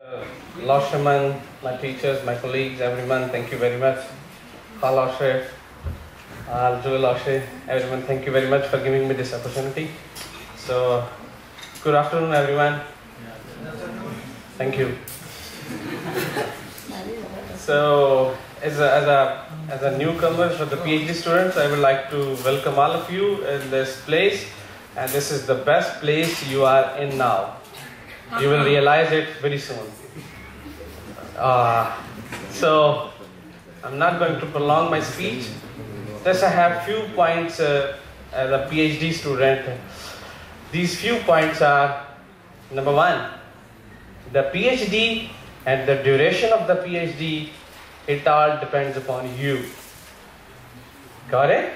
Lashaman, my teachers, my colleagues, everyone, thank you very much. Lashe, Lashe, everyone, thank you very much for giving me this opportunity. So, good afternoon, everyone. Thank you. So, as a newcomer for the PhD students, I would like to welcome all of you in this place. And this is the best place you are in now. You will realize it very soon. So, I'm not going to prolong my speech. Just I have few points as a PhD student. These few points are, number one, the PhD and the duration of the PhD, it all depends upon you. Got it?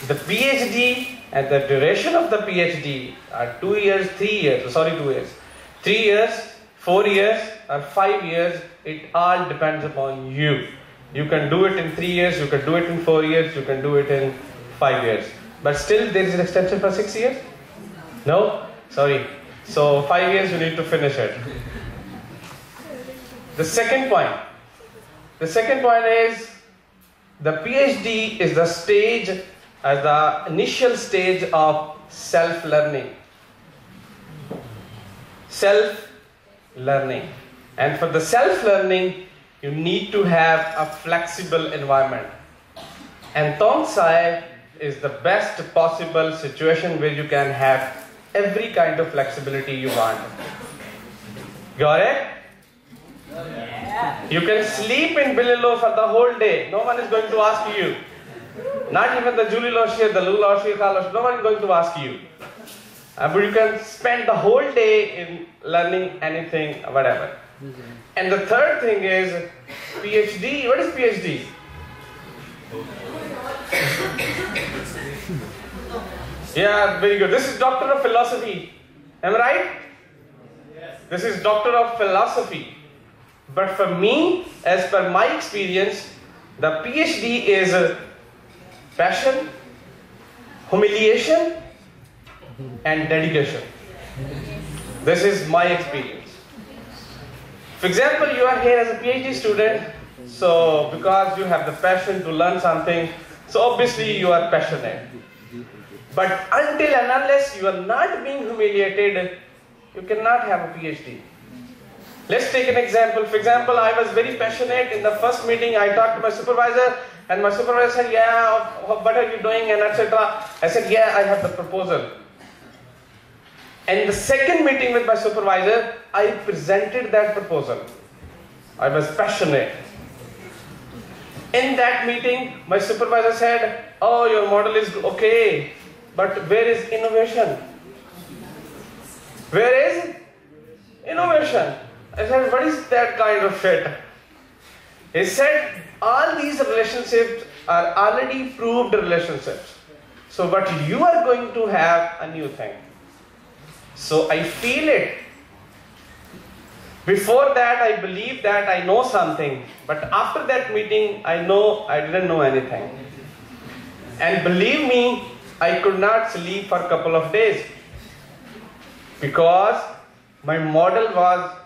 The PhD and the duration of the PhD are 2 years, 3 years, 3 years, 4 years or 5 years, it all depends upon you. You can do it in 3 years, you can do it in 4 years, you can do it in 5 years. But still there is an extension for 6 years? No? Sorry. So 5 years you need to finish it. The second point is the PhD is the stage as the initial stage of self-learning. Self-learning. And for the self-learning, you need to have a flexible environment. And Tongsai is the best possible situation where you can have every kind of flexibility you want. Got it? Yeah. You can sleep in Bililo for the whole day. No one is going to ask you. Not even the Julie Loshir, the Lu Loshir, no one is going to ask you. But you can spend the whole day in learning anything, whatever. And the third thing is PhD. What is PhD? Yeah, very good. This is Doctor of Philosophy. Am I right? Yes. This is Doctor of Philosophy. But for me, as per my experience, the PhD is passion, humiliation, and dedication. This is my experience. For example, you are here as a PhD student, so because you have the passion to learn something, so obviously you are passionate. But until and unless you are not being humiliated, you cannot have a PhD. Let's take an example. For example, I was very passionate. In the first meeting, I talked to my supervisor, and my supervisor said, yeah, what are you doing, and etc. I said, yeah, I have the proposal. And in the second meeting with my supervisor, I presented that proposal. I was passionate. In that meeting, my supervisor said, oh, your model is okay, but where is innovation? Where is innovation? I said, what is that kind of shit? He said, all these relationships are already proved relationships. So, but you are going to have a new thing. So, I feel it. Before that, I believed that I know something. But after that meeting, I know I didn't know anything. And believe me, I could not sleep for a couple of days. Because my model was,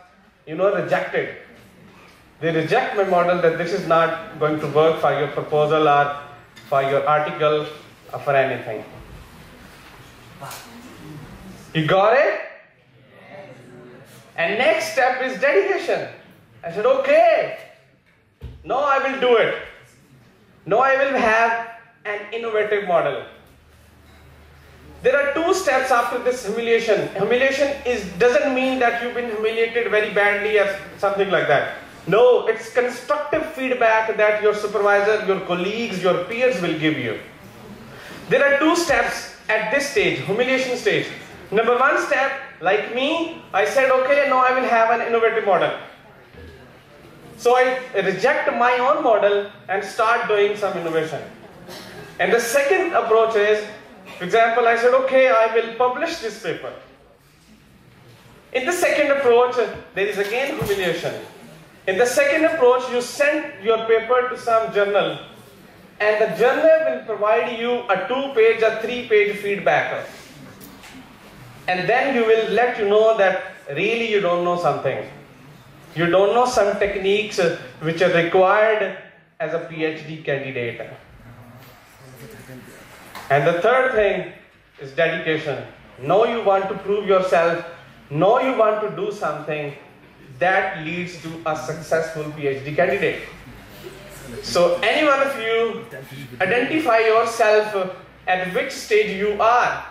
rejected. They reject my model that this is not going to work for your proposal or for your article or for anything. You got it? And next step is dedication. I said, okay. No, I will do it. No, I will have an innovative model. There are two steps after this humiliation. Humiliation doesn't mean that you've been humiliated very badly or something like that. No, it's constructive feedback that your supervisor, your colleagues, your peers will give you. There are two steps at this stage, humiliation stage. Number one step, like me, I said, okay, now I will have an innovative model. So I reject my own model and start doing some innovation. And the second approach is, for example, I said, okay, I will publish this paper. In the second approach, there is again humiliation. In the second approach, you send your paper to some journal, and the journal will provide you a 2-page or 3-page feedback. And then you will let you know that really you don't know something. You don't know some techniques which are required as a PhD candidate. And the third thing is dedication. Know you want to prove yourself. Know you want to do something that leads to a successful PhD candidate. So any one of you, identify yourself at which stage you are.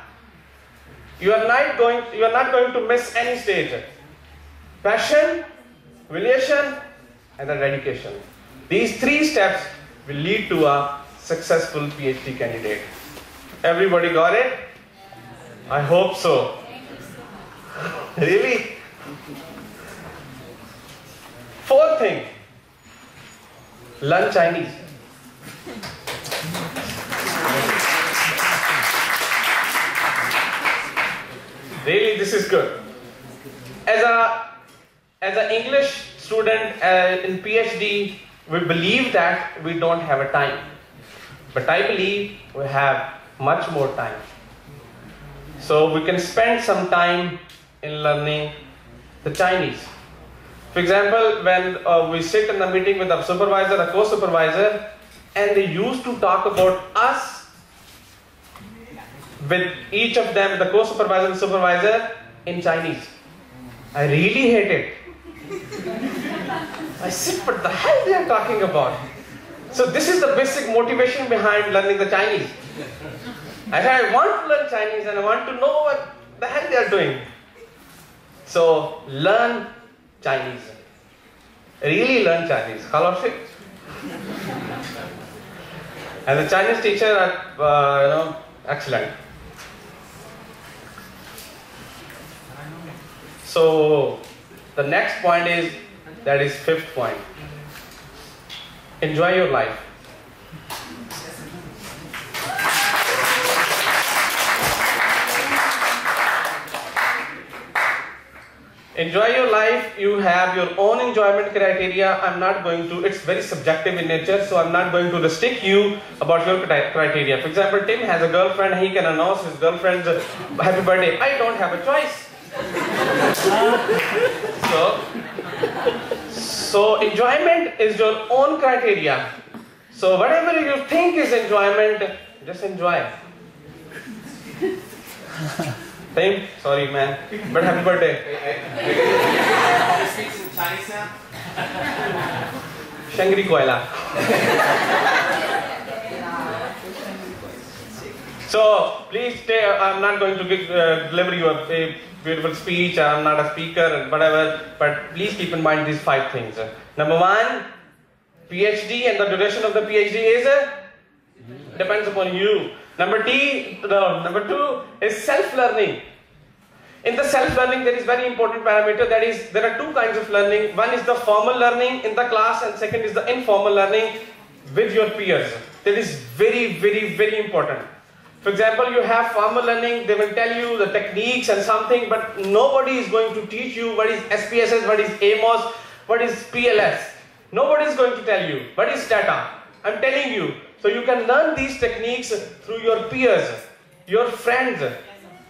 You are not going to miss any stage. Passion, relation, and the dedication. These three steps will lead to a successful PhD candidate. Everybody got it? I hope so. Really? Fourth thing, learn Chinese. Really, this is good. As an English student in PhD, we believe that we don't have a time. But I believe we have much more time. So we can spend some time in learning the Chinese. For example, when we sit in a meeting with a supervisor, a co-supervisor, and they used to talk about us with each of them, the co-supervisor and supervisor, in Chinese. I really hate it. I said, what the hell they are talking about? So this is the basic motivation behind learning the Chinese. I said, I want to learn Chinese and I want to know what the hell they are doing. So learn Chinese. Really learn Chinese. Scholarship. And the Chinese teacher are, excellent. So the next point is, that is fifth point. Enjoy your life. Enjoy your life. You have your own enjoyment criteria. I'm not going to, it's very subjective in nature, so I'm not going to restrict you about your criteria. For example, Tim has a girlfriend, he can announce his girlfriend's happy birthday. I don't have a choice. So enjoyment is your own criteria. So whatever you think is enjoyment, just enjoy. Tim, sorry man, but happy birthday. Speaks in Chinese now? Shangri Koila. So please stay. I'm not going to deliver you a beautiful speech. I'm not a speaker and whatever. But please keep in mind these 5 things. Number 1, PhD and the duration of the PhD is depends upon you. Number 2 is self-learning. In the self-learning, there is very important parameter. That is, there are 2 kinds of learning. One is the formal learning in the class, and second is the informal learning with your peers. That is very, very, very important. For example, you have formal learning, they will tell you the techniques and something, but nobody is going to teach you what is SPSS, what is AMOS, what is PLS. Nobody is going to tell you what is data. I'm telling you. So you can learn these techniques through your peers, your friends.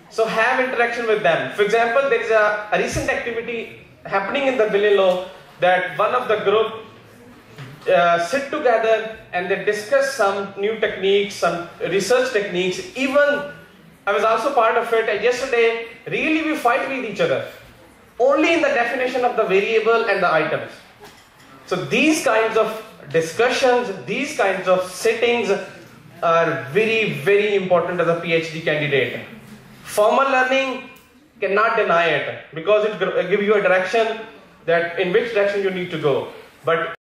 So have interaction with them. For example, there is a recent activity happening in the Bililo that one of the group sit together and they discuss some new techniques, some research techniques. Even I was also part of it. And yesterday, really we fight with each other. Only in the definition of the variable and the items. So these kinds of discussions, these kinds of sittings are very, very important as a PhD candidate. Formal learning, cannot deny it because it gives you a direction that in which direction you need to go. But